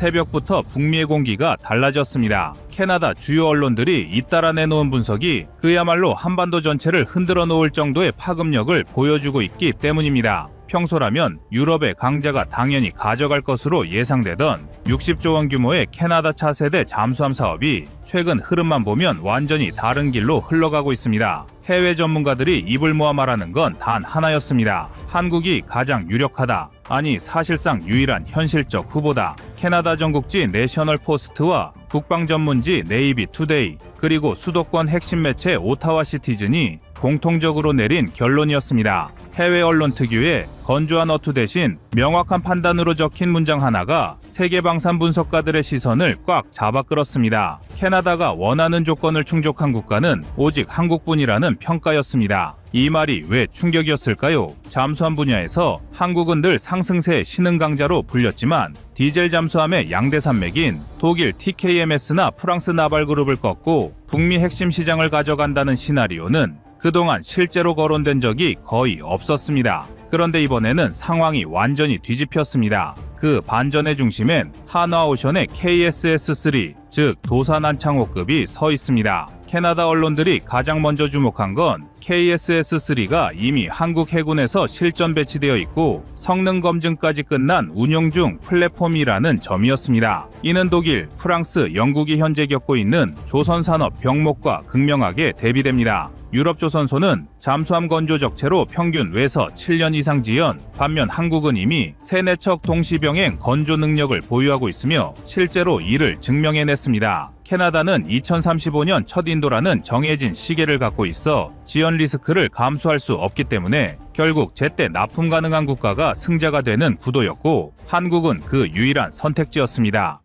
새벽부터 북미의 공기가 달라졌습니다. 캐나다 주요 언론들이 잇따라 내놓은 분석이 그야말로 한반도 전체를 흔들어 놓을 정도의 파급력을 보여주고 있기 때문입니다. 평소라면 유럽의 강자가 당연히 가져갈 것으로 예상되던 60조 원 규모의 캐나다 차세대 잠수함 사업이 최근 흐름만 보면 완전히 다른 길로 흘러가고 있습니다. 해외 전문가들이 입을 모아 말하는 건 단 하나였습니다. 한국이 가장 유력하다. 아니 사실상 유일한 현실적 후보다. 캐나다 전국지 내셔널 포스트와 국방 전문지 네이비 투데이 그리고 수도권 핵심 매체 오타와 시티즌이 공통적으로 내린 결론이었습니다. 해외 언론 특유의 건조한 어투 대신 명확한 판단으로 적힌 문장 하나가 세계 방산 분석가들의 시선을 꽉 잡아 끌었습니다. 캐나다가 원하는 조건을 충족한 국가는 오직 한국뿐이라는 평가였습니다. 이 말이 왜 충격이었을까요? 잠수함 분야에서 한국은 늘 상승세의 신흥 강자로 불렸지만 디젤 잠수함의 양대 산맥인 독일 TKMS나 프랑스 나발그룹을 꺾고 북미 핵심 시장을 가져간다는 시나리오는 그동안 실제로 거론된 적이 거의 없었습니다. 그런데 이번에는 상황이 완전히 뒤집혔습니다. 그 반전의 중심엔 한화오션의 KSS-3, 즉 도산안창호급이 서 있습니다. 캐나다 언론들이 가장 먼저 주목한 건 KSS-3가 이미 한국 해군에서 실전 배치되어 있고 성능 검증까지 끝난 운용 중 플랫폼이라는 점이었습니다. 이는 독일, 프랑스, 영국이 현재 겪고 있는 조선산업 병목과 극명하게 대비됩니다. 유럽 조선소는 잠수함 건조 적체로 평균 외서 7년 이상 지연, 반면 한국은 이미 3-4척 동시병행 건조 능력을 보유하고 있으며 실제로 이를 증명해냈습니다. 캐나다는 2035년 첫 인도라는 정해진 시계를 갖고 있어 지연 리스크를 감수할 수 없기 때문에 결국 제때 납품 가능한 국가가 승자가 되는 구도였고 한국은 그 유일한 선택지였습니다.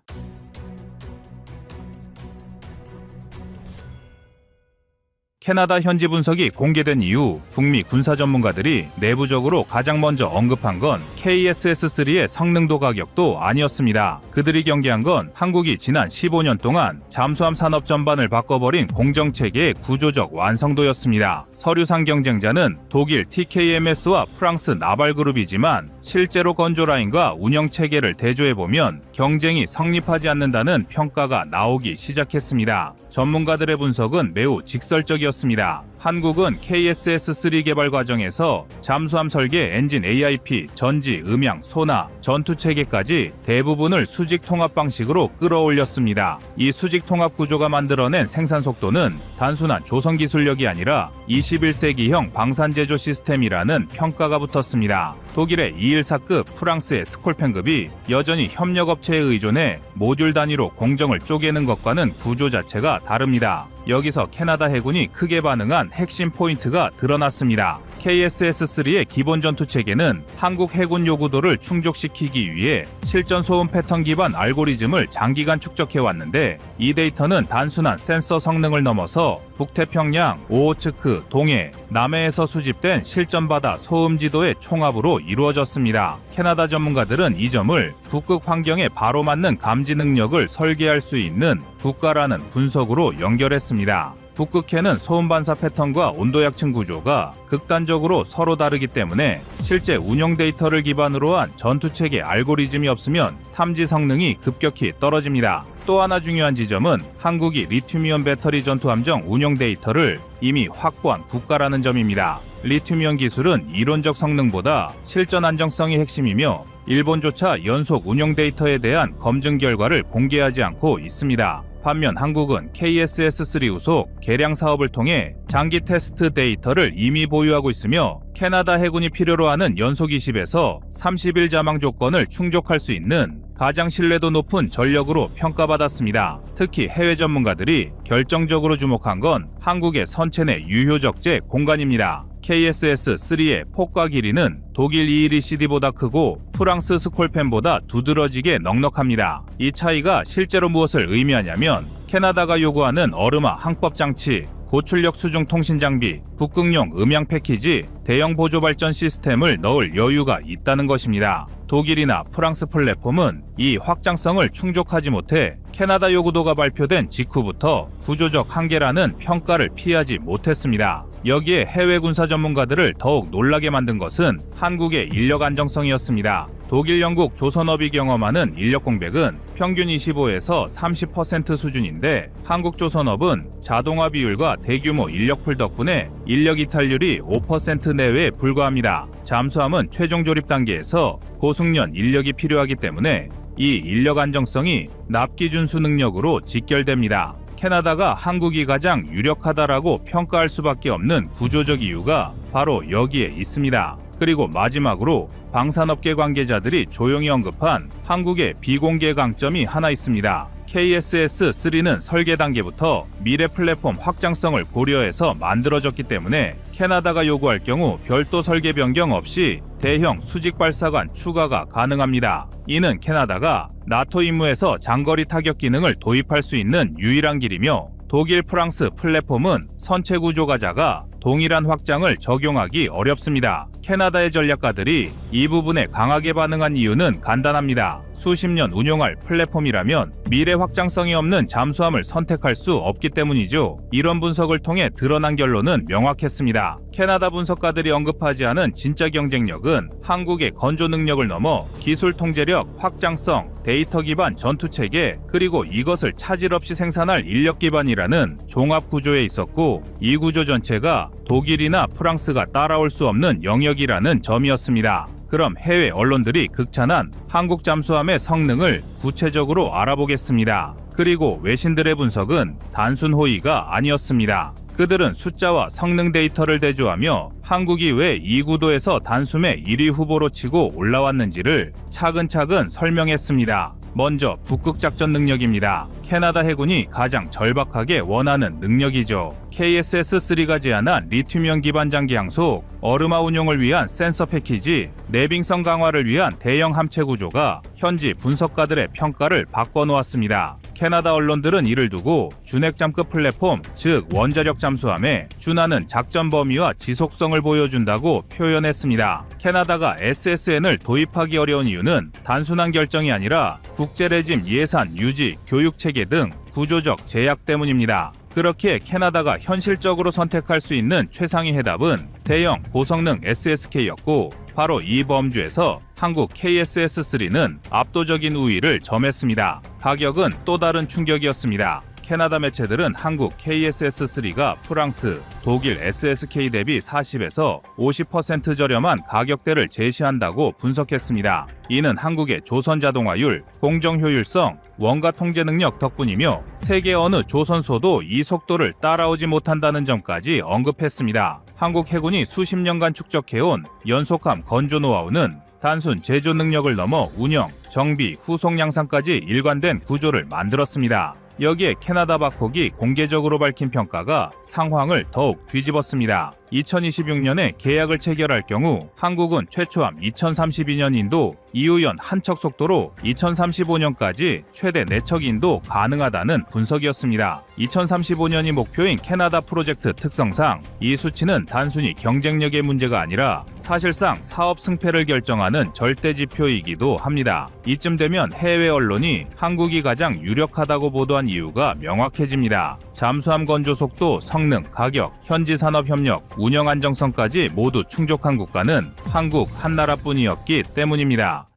캐나다 현지 분석이 공개된 이후 북미 군사 전문가들이 내부적으로 가장 먼저 언급한 건 KSS-3의 성능도 가격도 아니었습니다. 그들이 경계한 건 한국이 지난 15년 동안 잠수함 산업 전반을 바꿔버린 공정체계의 구조적 완성도였습니다. 서류상 경쟁자는 독일 TKMS와 프랑스 나발그룹이지만 실제로 건조라인과 운영체계를 대조해보면 경쟁이 성립하지 않는다는 평가가 나오기 시작했습니다. 전문가들의 분석은 매우 직설적이었습니다. 한국은 KSS-3 개발 과정에서 잠수함 설계, 엔진 AIP, 전지, 음향, 소나, 전투체계까지 대부분을 수직 통합 방식으로 끌어올렸습니다. 이 수직 통합 구조가 만들어낸 생산 속도는 단순한 조선 기술력이 아니라 21세기형 방산 제조 시스템이라는 평가가 붙었습니다. 독일의 214급, 프랑스의 스콜펜급이 여전히 협력업체에 의존해 모듈 단위로 공정을 쪼개는 것과는 구조 자체가 다릅니다. 여기서 캐나다 해군이 크게 반응한 핵심 포인트가 드러났습니다. KSS-3의 기본 전투 체계는 한국 해군 요구도를 충족시키기 위해 실전 소음 패턴 기반 알고리즘을 장기간 축적해왔는데 이 데이터는 단순한 센서 성능을 넘어서 북태평양, 오호츠크, 동해, 남해에서 수집된 실전 바다 소음 지도의 총합으로 이루어졌습니다. 캐나다 전문가들은 이 점을 북극 환경에 바로 맞는 감지 능력을 설계할 수 있는 국가라는 분석으로 연결했습니다. 북극해는 소음 반사 패턴과 온도 약층 구조가 극단적으로 서로 다르기 때문에 실제 운영 데이터를 기반으로 한 전투체계 알고리즘이 없으면 탐지 성능이 급격히 떨어집니다. 또 하나 중요한 지점은 한국이 리튬이온 배터리 전투함정 운영 데이터를 이미 확보한 국가라는 점입니다. 리튬이온 기술은 이론적 성능보다 실전 안정성이 핵심이며 일본조차 연속 운영 데이터에 대한 검증 결과를 공개하지 않고 있습니다. 반면 한국은 KSS-3 후속 개량 사업을 통해 장기 테스트 데이터를 이미 보유하고 있으며 캐나다 해군이 필요로 하는 연속 20에서 30일 자망 조건을 충족할 수 있는 가장 신뢰도 높은 전력으로 평가받았습니다. 특히 해외 전문가들이 결정적으로 주목한 건 한국의 선체 내 유효적재 공간입니다. KSS-3의 폭과 길이는 독일 212CD보다 크고 프랑스 스콜펜보다 두드러지게 넉넉합니다. 이 차이가 실제로 무엇을 의미하냐면 캐나다가 요구하는 얼음화 항법 장치, 고출력 수중 통신 장비, 북극용 음향 패키지, 대형 보조 발전 시스템을 넣을 여유가 있다는 것입니다. 독일이나 프랑스 플랫폼은 이 확장성을 충족하지 못해 캐나다 요구도가 발표된 직후부터 구조적 한계라는 평가를 피하지 못했습니다. 여기에 해외 군사 전문가들을 더욱 놀라게 만든 것은 한국의 인력 안정성이었습니다. 독일, 영국, 조선업이 경험하는 인력 공백은 평균 25에서 30% 수준인데 한국 조선업은 자동화 비율과 대규모 인력풀 덕분에 인력 이탈률이 5% 내외에 불과합니다. 잠수함은 최종 조립 단계에서 고숙련 인력이 필요하기 때문에 이 인력 안정성이 납기준수 능력으로 직결됩니다. 캐나다가 한국이 가장 유력하다라고 평가할 수밖에 없는 구조적 이유가 바로 여기에 있습니다. 그리고 마지막으로 방산업계 관계자들이 조용히 언급한 한국의 비공개 강점이 하나 있습니다. KSS-3는 설계 단계부터 미래 플랫폼 확장성을 고려해서 만들어졌기 때문에 캐나다가 요구할 경우 별도 설계 변경 없이 대형 수직 발사관 추가가 가능합니다. 이는 캐나다가 나토 임무에서 장거리 타격 기능을 도입할 수 있는 유일한 길이며 독일, 프랑스 플랫폼은 선체 구조가 작아 동일한 확장을 적용하기 어렵습니다. 캐나다의 전략가들이 이 부분에 강하게 반응한 이유는 간단합니다. 수십 년 운용할 플랫폼이라면 미래 확장성이 없는 잠수함을 선택할 수 없기 때문이죠. 이런 분석을 통해 드러난 결론은 명확했습니다. 캐나다 분석가들이 언급하지 않은 진짜 경쟁력은 한국의 건조 능력을 넘어 기술 통제력, 확장성, 데이터 기반 전투 체계, 그리고 이것을 차질 없이 생산할 인력 기반이라는 종합 구조에 있었고, 이 구조 전체가 독일이나 프랑스가 따라올 수 없는 영역이라는 점이었습니다. 그럼 해외 언론들이 극찬한 한국 잠수함의 성능을 구체적으로 알아보겠습니다. 그리고 외신들의 분석은 단순 호의가 아니었습니다. 그들은 숫자와 성능 데이터를 대조하며 한국이 왜 이 구도에서 단숨에 1위 후보로 치고 올라왔는지를 차근차근 설명했습니다. 먼저 북극작전 능력입니다. 캐나다 해군이 가장 절박하게 원하는 능력이죠. KSS-3가 제안한 리튬이온 기반 장기 항속, 얼음화 운용을 위한 센서 패키지, 내빙성 강화를 위한 대형 함체 구조가 현지 분석가들의 평가를 바꿔놓았습니다. 캐나다 언론들은 이를 두고 준핵잠급 플랫폼, 즉 원자력 잠수함에 준하는 작전 범위와 지속성을 보여준다고 표현했습니다. 캐나다가 SSN을 도입하기 어려운 이유는 단순한 결정이 아니라 국제레짐 예산 유지, 교육체계 등 구조적 제약 때문입니다. 그렇게 캐나다가 현실적으로 선택할 수 있는 최상위 해답은 대형 고성능 SSK였고, 바로 이 범주에서 한국 KSS-3는 압도적인 우위를 점했습니다. 가격은 또 다른 충격이었습니다. 캐나다 매체들은 한국 KSS-3가 프랑스, 독일 SSK 대비 40에서 50% 저렴한 가격대를 제시한다고 분석했습니다. 이는 한국의 조선 자동화율, 공정 효율성, 원가 통제 능력 덕분이며 세계 어느 조선소도 이 속도를 따라오지 못한다는 점까지 언급했습니다. 한국 해군이 수십 년간 축적해온 연속함 건조 노하우는 단순 제조 능력을 넘어 운영, 정비, 후속 양산까지 일관된 구조를 만들었습니다. 여기에 캐나다 박폭이 공개적으로 밝힌 평가가 상황을 더욱 뒤집었습니다. 2026년에 계약을 체결할 경우 한국은 최초함 2032년 인도, 이후연 한 척 속도로 2035년까지 최대 4척 인도 가능하다는 분석이었습니다. 2035년이 목표인 캐나다 프로젝트 특성상 이 수치는 단순히 경쟁력의 문제가 아니라 사실상 사업 승패를 결정하는 절대 지표이기도 합니다. 이쯤 되면 해외 언론이 한국이 가장 유력하다고 보도한 이유가 명확해집니다. 잠수함 건조 속도, 성능, 가격, 현지 산업 협력, 운영 안정성까지 모두 충족한 국가는 한국 한 나라뿐이었기 때문입니다.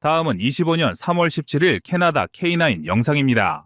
다음은 25년 3월 17일 캐나다 K9 영상입니다.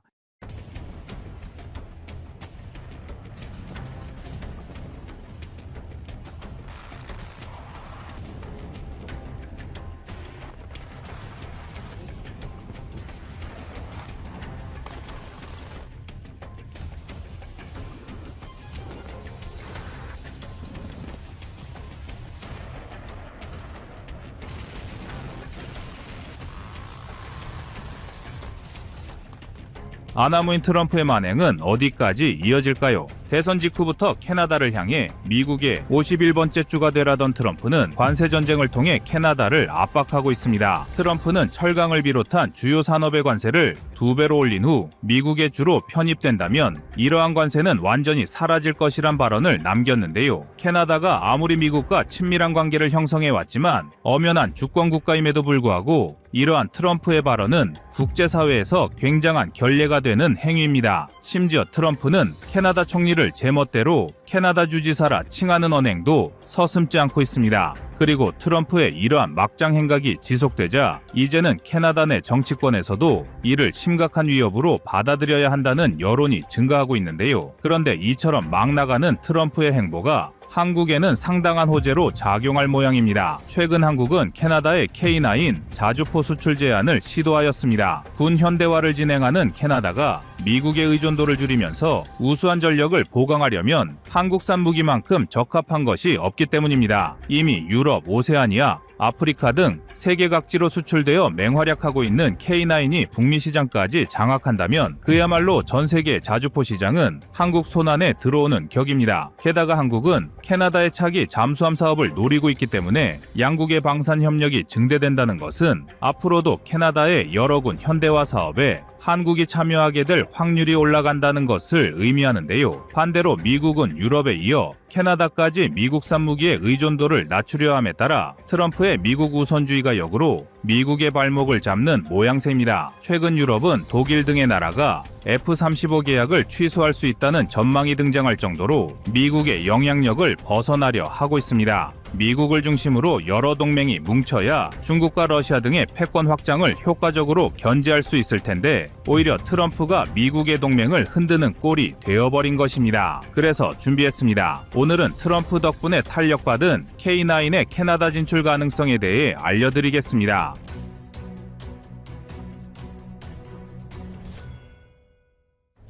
아나무인 트럼프의 만행은 어디까지 이어질까요? 대선 직후부터 캐나다를 향해 미국의 51번째 주가 되라던 트럼프는 관세 전쟁을 통해 캐나다를 압박하고 있습니다. 트럼프는 철강을 비롯한 주요 산업의 관세를 2배로 올린 후 미국의 주로 편입된다면 이러한 관세는 완전히 사라질 것이란 발언을 남겼는데요. 캐나다가 아무리 미국과 친밀한 관계를 형성해왔지만 엄연한 주권 국가임에도 불구하고 이러한 트럼프의 발언은 국제사회에서 굉장한 결례가 되는 행위입니다. 심지어 트럼프는 캐나다 총리를 제멋대로 캐나다 주지사라 칭하는 언행도 서슴지 않고 있습니다. 그리고 트럼프의 이러한 막장 행각이 지속되자 이제는 캐나다 내 정치권에서도 이를 심각한 위협으로 받아들여야 한다는 여론이 증가하고 있는데요. 그런데 이처럼 막 나가는 트럼프의 행보가 한국에는 상당한 호재로 작용할 모양입니다. 최근 한국은 캐나다의 K9 자주포 수출 제한을 시도하였습니다. 군 현대화를 진행하는 캐나다가 미국의 의존도를 줄이면서 우수한 전력을 보강하려면 한국산 무기만큼 적합한 것이 없기 때문입니다. 이미 유럽, 오세아니아, 아프리카 등 세계 각지로 수출되어 맹활약하고 있는 K9이 북미 시장까지 장악한다면 그야말로 전 세계 자주포 시장은 한국 손안에 들어오는 격입니다. 게다가 한국은 캐나다의 차기 잠수함 사업을 노리고 있기 때문에 양국의 방산 협력이 증대된다는 것은 앞으로도 캐나다의 여러 군 현대화 사업에 한국이 참여하게 될 확률이 올라간다는 것을 의미하는데요. 반대로 미국은 유럽에 이어 캐나다까지 미국산 무기의 의존도를 낮추려 함에 따라 트럼프의 미국 우선주의가 역으로 미국의 발목을 잡는 모양새입니다. 최근 유럽은 독일 등의 나라가 F-35 계약을 취소할 수 있다는 전망이 등장할 정도로 미국의 영향력을 벗어나려 하고 있습니다. 미국을 중심으로 여러 동맹이 뭉쳐야 중국과 러시아 등의 패권 확장을 효과적으로 견제할 수 있을 텐데 오히려 트럼프가 미국의 동맹을 흔드는 꼴이 되어버린 것입니다. 그래서 준비했습니다. 오늘은 트럼프 덕분에 탄력받은 K9의 캐나다 진출 가능성에 대해 알려드리겠습니다.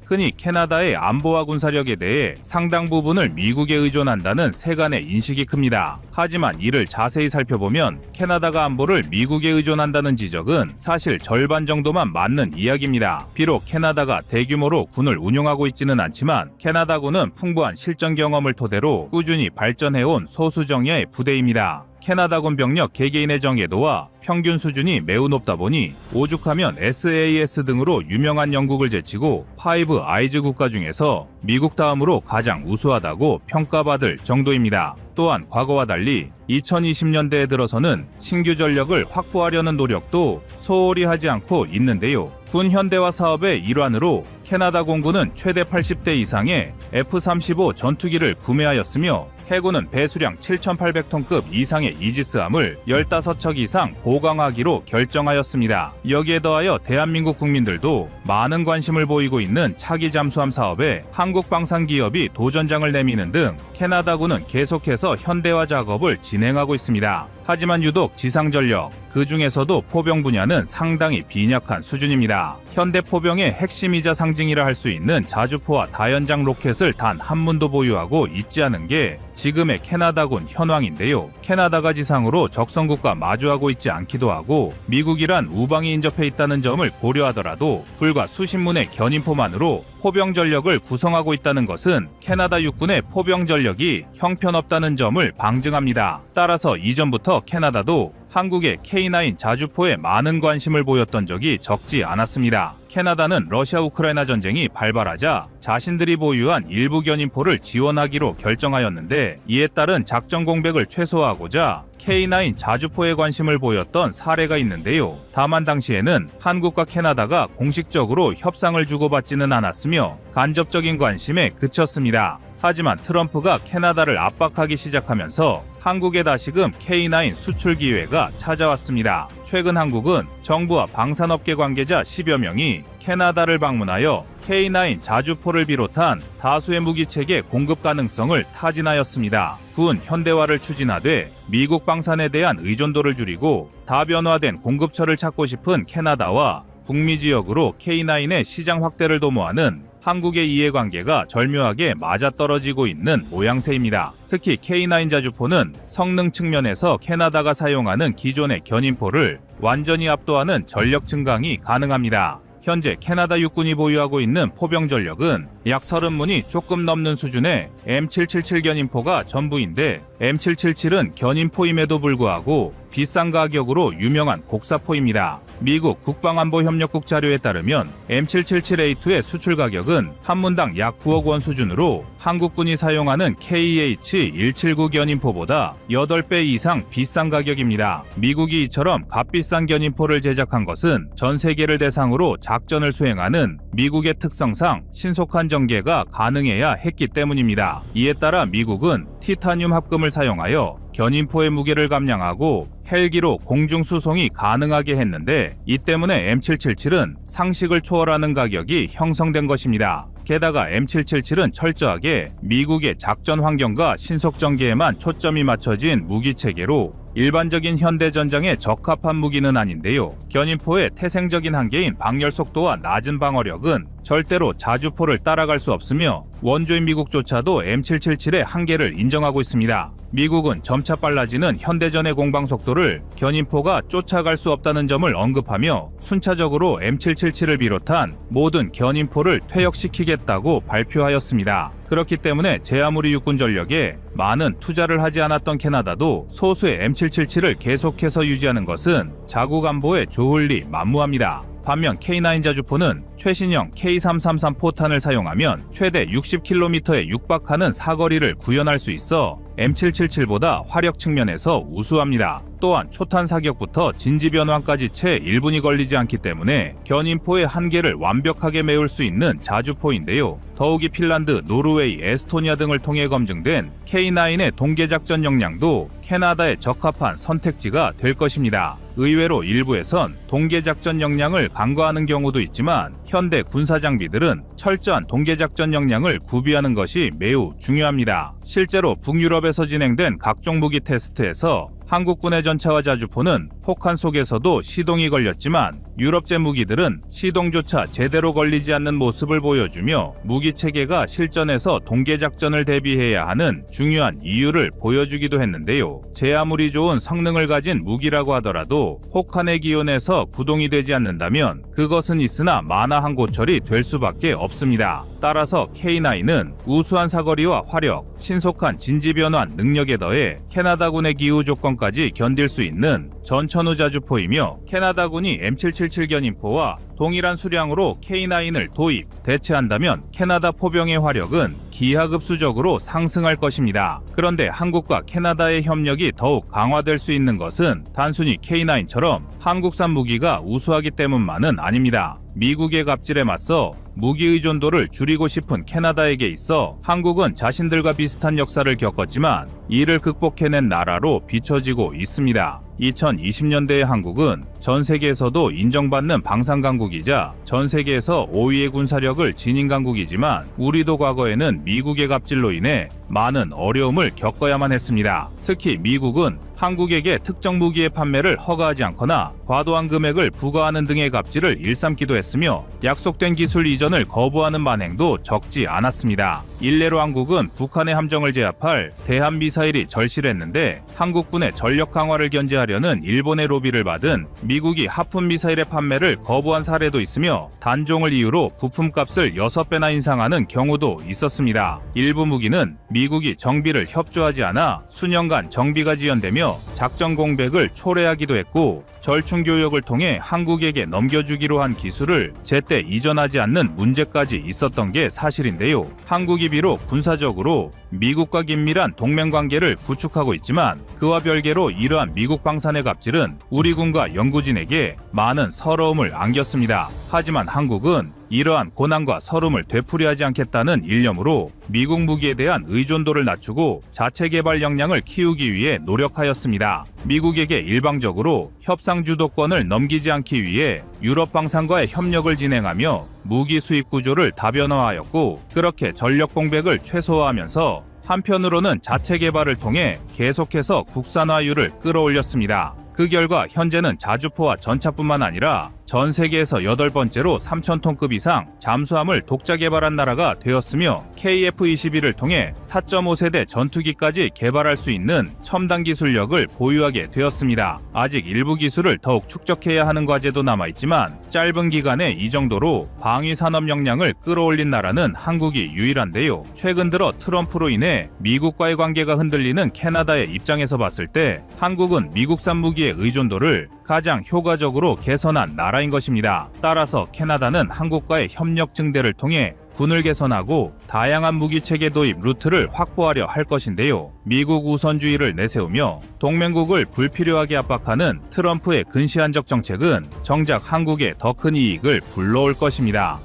흔히 캐나다의 안보와 군사력에 대해 상당 부분을 미국에 의존한다는 세간의 인식이 큽니다. 하지만 이를 자세히 살펴보면 캐나다가 안보를 미국에 의존한다는 지적은 사실 절반 정도만 맞는 이야기입니다. 비록 캐나다가 대규모로 군을 운용하고 있지는 않지만 캐나다군은 풍부한 실전 경험을 토대로 꾸준히 발전해온 소수정예의 부대입니다. 캐나다군 병력 개개인의 정예도와 평균 수준이 매우 높다 보니 오죽하면 SAS 등으로 유명한 영국을 제치고 파이브 아이즈 국가 중에서 미국 다음으로 가장 우수하다고 평가받을 정도입니다. 또한 과거와 달리 2020년대에 들어서는 신규 전력을 확보하려는 노력도 소홀히 하지 않고 있는데요. 군 현대화 사업의 일환으로 캐나다 공군은 최대 80대 이상의 F-35 전투기를 구매하였으며 해군은 배수량 7,800톤급 이상의 이지스함을 15척 이상 보강하기로 결정하였습니다. 여기에 더하여 대한민국 국민들도 많은 관심을 보이고 있는 차기 잠수함 사업에 한국 방산 기업이 도전장을 내미는 등 캐나다군은 계속해서 현대화 작업을 진행하고 있습니다. 하지만 유독 지상전력, 그 중에서도 포병 분야는 상당히 빈약한 수준입니다. 현대 포병의 핵심이자 상징이라 할 수 있는 자주포와 다연장 로켓을 단 한 문도 보유하고 있지 않은 게 지금의 캐나다군 현황인데요. 캐나다가 지상으로 적성국과 마주하고 있지 않기도 하고 미국이란 우방이 인접해 있다는 점을 고려하더라도 불과 수십 문의 견인포만으로 포병 전력을 구성하고 있다는 것은 캐나다 육군의 포병 전력이 형편없다는 점을 방증합니다. 따라서 이전부터 캐나다도 한국의 K9 자주포에 많은 관심을 보였던 적이 적지 않았습니다. 캐나다는 러시아 우크라이나 전쟁이 발발하자 자신들이 보유한 일부 견인포를 지원하기로 결정하였는데 이에 따른 작전 공백을 최소화하고자 K9 자주포에 관심을 보였던 사례가 있는데요. 다만 당시에는 한국과 캐나다가 공식적으로 협상을 주고받지는 않았으며 간접적인 관심에 그쳤습니다. 하지만 트럼프가 캐나다를 압박하기 시작하면서 한국에 다시금 K9 수출 기회가 찾아왔습니다. 최근 한국은 정부와 방산업계 관계자 10여 명이 캐나다를 방문하여 K9 자주포를 비롯한 다수의 무기체계 공급 가능성을 타진하였습니다. 군 현대화를 추진하되 미국 방산에 대한 의존도를 줄이고 다변화된 공급처를 찾고 싶은 캐나다와 북미 지역으로 K9의 시장 확대를 도모하는 한국의 이해관계가 절묘하게 맞아떨어지고 있는 모양새입니다. 특히 K9 자주포는 성능 측면에서 캐나다가 사용하는 기존의 견인포를 완전히 압도하는 전력 증강이 가능합니다. 현재 캐나다 육군이 보유하고 있는 포병 전력은 약 30문이 조금 넘는 수준의 M777 견인포가 전부인데 M777은 견인포임에도 불구하고 비싼 가격으로 유명한 곡사포입니다. 미국 국방안보협력국 자료에 따르면 M777A2의 수출 가격은 한 문당 약 9억 원 수준으로 한국군이 사용하는 KH-179 견인포보다 8배 이상 비싼 가격입니다. 미국이 이처럼 값비싼 견인포를 제작한 것은 전 세계를 대상으로 작전을 수행하는 미국의 특성상 신속한 전개가 가능해야 했기 때문입니다. 이에 따라 미국은 티타늄 합금을 사용하여 견인포의 무게를 감량하고 헬기로 공중 수송이 가능하게 했는데, 이 때문에 M777은 상식을 초월하는 가격이 형성된 것입니다. 게다가 M777은 철저하게 미국의 작전 환경과 신속 전개에만 초점이 맞춰진 무기 체계로 일반적인 현대 전장에 적합한 무기는 아닌데요. 견인포의 태생적인 한계인 방열 속도와 낮은 방어력은 절대로 자주포를 따라갈 수 없으며 원조인 미국조차도 M777의 한계를 인정하고 있습니다. 미국은 점차 빨라지는 현대전의 공방 속도를 견인포가 쫓아갈 수 없다는 점을 언급하며 순차적으로 M777을 비롯한 모든 견인포를 퇴역시키겠다고 발표하였습니다. 그렇기 때문에 제 아무리 육군 전력에 많은 투자를 하지 않았던 캐나다도 소수의 M777을 계속해서 유지하는 것은 자국 안보에 좋을 리 만무합니다. 반면 K9 자주포는 최신형 K333 포탄을 사용하면 최대 60km에 육박하는 사거리를 구현할 수 있어 M777보다 화력 측면에서 우수합니다. 또한 초탄 사격부터 진지 변환까지 채 1분이 걸리지 않기 때문에 견인포의 한계를 완벽하게 메울 수 있는 자주포인데요. 더욱이 핀란드, 노르웨이, 에스토니아 등을 통해 검증된 K9의 동계작전 역량도 캐나다에 적합한 선택지가 될 것입니다. 의외로 일부에선 동계작전 역량을 간과하는 경우도 있지만 현대 군사장비들은 철저한 동계작전 역량을 구비하는 것이 매우 중요합니다. 실제로 북유럽에서 진행된 각종 무기 테스트에서 한국군의 전차와 자주포는 폭한 속에서도 시동이 걸렸지만 유럽제 무기들은 시동조차 제대로 걸리지 않는 모습을 보여주며 무기 체계가 실전에서 동계작전을 대비해야 하는 중요한 이유를 보여주기도 했는데요. 제 아무리 좋은 성능을 가진 무기라고 하더라도 혹한의 기온에서 구동이 되지 않는다면 그것은 있으나 마나한 고철이 될 수밖에 없습니다. 따라서 K9은 우수한 사거리와 화력, 신속한 진지 변환 능력에 더해 캐나다군의 기후 조건까지 견딜 수 있는 전천후 자주포이며 캐나다군이 M777 견인포와 동일한 수량으로 K9을 도입, 대체한다면 캐나다 포병의 화력은 기하급수적으로 상승할 것입니다. 그런데 한국과 캐나다의 협력이 더욱 강화될 수 있는 것은 단순히 K9처럼 한국산 무기가 우수하기 때문만은 아닙니다. 미국의 갑질에 맞서 무기 의존도를 줄이고 싶은 캐나다에게 있어 한국은 자신들과 비슷한 역사를 겪었지만 이를 극복해낸 나라로 비춰지고 있습니다. 2020년대의 한국은 전 세계에서도 인정받는 방산강국이자 전 세계에서 5위의 군사력을 지닌 강국이지만 우리도 과거에는 미국의 갑질로 인해 많은 어려움을 겪어야만 했습니다. 특히 미국은 한국에게 특정 무기의 판매를 허가하지 않거나 과도한 금액을 부과하는 등의 갑질을 일삼기도 했으며 약속된 기술 이전을 거부하는 만행도 적지 않았습니다. 일례로 한국은 북한의 함정을 제압할 대한미사일이 절실했는데 한국군의 전력 강화를 견제하려는 일본의 로비를 받은 미국이 하푼 미사일의 판매를 거부한 사례도 있으며 단종을 이유로 부품값을 6배나 인상하는 경우도 있었습니다. 일부 무기는 미국이 정비를 협조하지 않아 수년간 정비가 지연되며 작전 공백을 초래하기도 했고 절충 교역을 통해 한국에게 넘겨주기로 한 기술을 제때 이전하지 않는 문제까지 있었던 게 사실인데요. 한국이 비록 군사적으로 미국과 긴밀한 동맹관계를 구축하고 있지만 그와 별개로 이러한 미국 방산의 갑질은 우리 군과 연구진에게 많은 서러움을 안겼습니다. 하지만 한국은 이러한 고난과 서름을 되풀이하지 않겠다는 일념으로 미국 무기에 대한 의존도를 낮추고 자체 개발 역량을 키우기 위해 노력하였습니다. 미국에게 일방적으로 협상 주도권을 넘기지 않기 위해 유럽 방산과의 협력을 진행하며 무기 수입 구조를 다변화하였고 그렇게 전력 공백을 최소화하면서 한편으로는 자체 개발을 통해 계속해서 국산화율을 끌어올렸습니다. 그 결과 현재는 자주포와 전차뿐만 아니라 전 세계에서 8번째로 3,000톤급 이상 잠수함을 독자 개발한 나라가 되었으며 KF-21을 통해 4.5세대 전투기까지 개발할 수 있는 첨단 기술력을 보유하게 되었습니다. 아직 일부 기술을 더욱 축적해야 하는 과제도 남아있지만 짧은 기간에 이 정도로 방위 산업 역량을 끌어올린 나라는 한국이 유일한데요. 최근 들어 트럼프로 인해 미국과의 관계가 흔들리는 캐나다의 입장에서 봤을 때 한국은 미국산 무기의 의존도를 가장 효과적으로 개선한 나라인 것입니다. 따라서 캐나다는 한국과의 협력 증대를 통해 군을 개선하고 다양한 무기체계 도입 루트를 확보하려 할 것인데요. 미국 우선주의를 내세우며 동맹국을 불필요하게 압박하는 트럼프의 근시안적 정책은 정작 한국에 더 큰 이익을 불러올 것입니다.